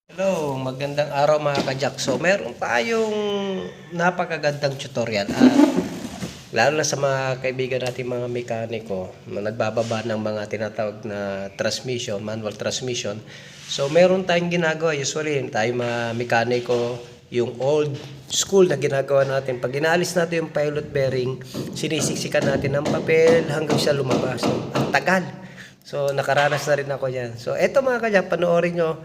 Hello, magandang araw mga kajak. So, meron tayong napakagandang tutorial lalo na sa mga kaibigan natin mga mekaniko na nagbababa ng mga tinatawag na transmission, manual transmission. So, meron tayong ginagawa. Usually, tayo mga mekaniko, yung old school na ginagawa natin. Pag inaalis natin yung pilot bearing, sinisiksikan natin ng papel hanggang siya lumabas. Ang tagal. So, nakaranas na rin ako yan. So, eto mga kajak, panoorin nyo.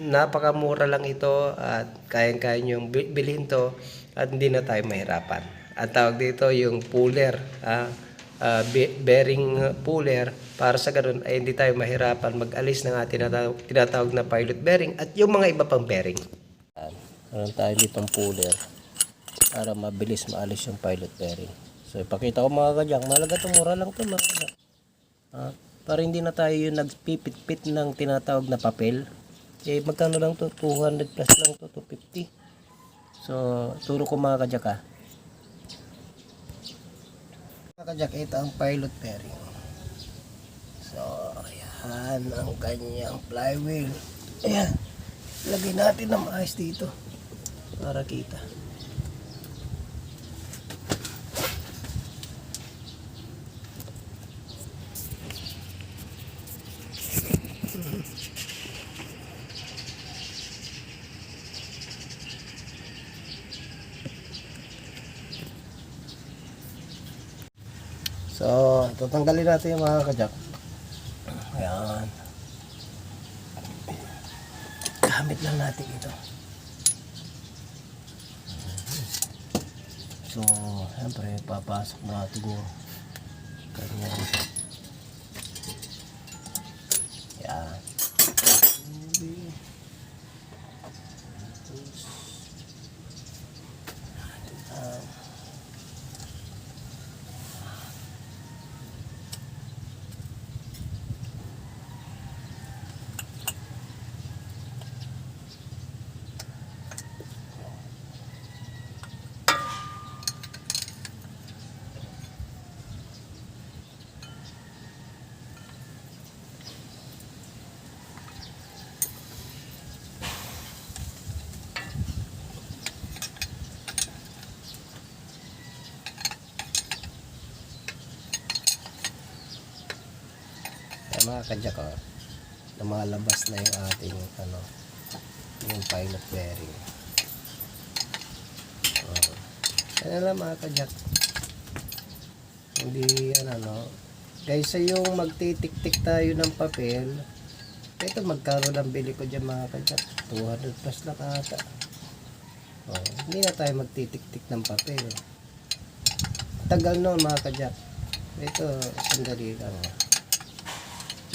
Napakamura lang ito at kayang-kaya nyong bilhin to at hindi na tayo mahirapan. Ang tawag dito yung puller, bearing puller, para sa ganun ay hindi tayo mahirapan mag-alis ng ating tinatawag na pilot bearing at yung mga iba pang bearing. Meron tayo ditong puller para mabilis maalis yung pilot bearing. So ipakita ko mga kadyang, malaga ito, mura lang ito mga kadyang. Para hindi na tayo yung nagpipit-pit ng tinatawag na papel. Magkano lang to? 200 plus lang to, 250. So, turo ko mga kajak Mga kajak, ito ang pilot bearing. So, ayan ang kanyang flywheel. Ayan. Lagay natin ng maayos dito para kita. So, tatanggalin natin yung mga kajak. Ayan. Gamit lang natin ito. So, siyempre, papasok natin yung kanyang. Ayan. Mga kajak, lumalabas na yung ating yung pilot bearing. Yan lang mga kajak, hindi kaysa yung magtitik-tik tayo ng papel. Ito, magkano lang bili ko dyan mga kajak, 200 plus lang ata. Hindi na tayo magtitik-tik ng papel. Tagal noon mga kajak. Ito, sandali lang.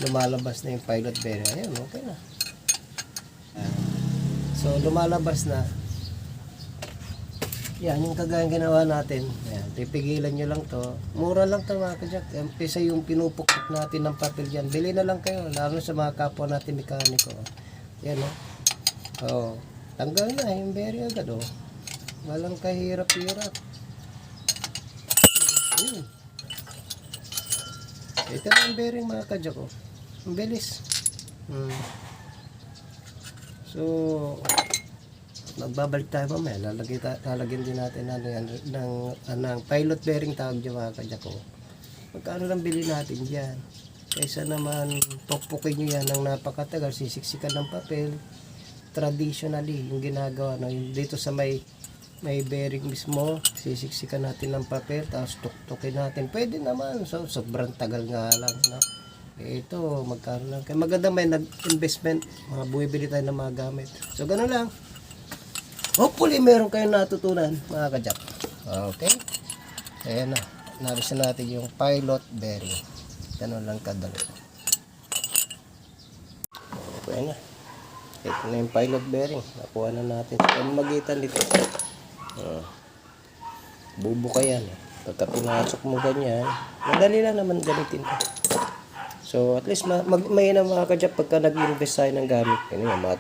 Lumalabas na yung pilot bearing. Ayan, okay na. So, lumalabas na. Yan, yung kagayang ginawa natin. Ayan, pipigilan nyo lang to. Mura lang to mga kajak. Kaysa yung pinupukpok natin ng papel dyan. Bili na lang kayo, lalo sa mga kapwa natin mekaniko. Yan, tanggal na yung bearing agad, walang kahirap-hirap. Ito na yung bearing mga kajak, ang bilis. So, magbabalik tayo mamaya. Lalagyan din natin ng pilot bearing, tawag dyan mga kajak. Magkano lang bili natin dyan? Kaysa naman pukpukin nyo yan ng napakatagal, sisiksikan ng papel. Traditionally, yung ginagawa, yung dito sa may bearing mismo, sisiksikan natin ng papel, tapos tuktukin natin. Pwede naman. So, sobrang tagal nga lang. Ito, magkano lang. Kaya maganda may nag-investment. Mga buwibili tayo ng mga gamit. So, gano'n lang. Hopefully, meron kayong natutunan, mga kajak. Okay? Ayan na. Naris na natin yung pilot bearing. Gano'n lang kadali. Okay na. Ito na yung pilot bearing. Nakuha na natin. Sa magitan dito. Bubuka yan. Pagka pinasok mo ganyan, madali lang naman gamitin ko. So, at least may na mga kajak pagka nag-invest tayo ng gamit.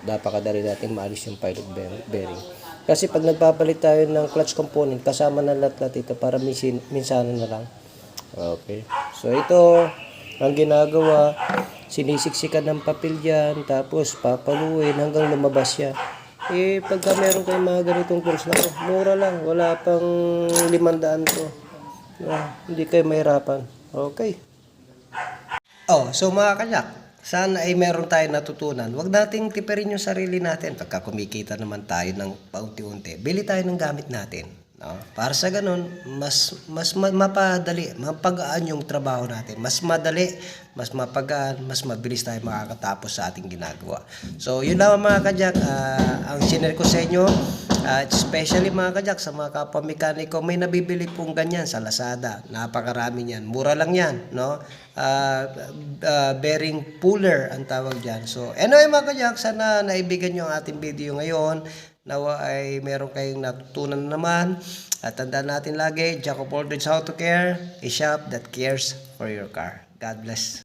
Napakadali natin maalis yung pilot bearing. Kasi pag nagpapalit tayo ng clutch component, kasama na lahat ito para minsan na lang. Okay. So, ito, ang ginagawa, sinisiksikan ng papel dyan, tapos papaluin hanggang lumabas siya. Eh, pagka meron kayong mga ganitong tools na mura lang, wala pang 500 to. Hindi kayo mahirapan. Okay. Oh, so mga kayak, sana ay meron tayong natutunan. Huwag nating tipirin yung sarili natin. Pagka kumikita naman tayo ng paunti-unti, bili tayo ng gamit natin. No? Para sa ganun, mas mapadali, mapagaan yung trabaho natin. Mas madali, mas mapagaan, mas mabilis tayo makakatapos sa ating ginagawa. So, yun lang mga kajak. Ang sinare ko sa inyo, especially mga kajak, sa mga kapwa mekaniko, may nabibili pong ganyan sa Lazada. Napakarami niyan. Mura lang yan, no? Bearing puller ang tawag dyan. So, anyway mga kajak, sana naibigan nyo ang ating video ngayon. Nawa ay meron kayong natutunan naman. At tandaan natin lagi, Jack of all trades, how to care, a shop that cares for your car. God bless.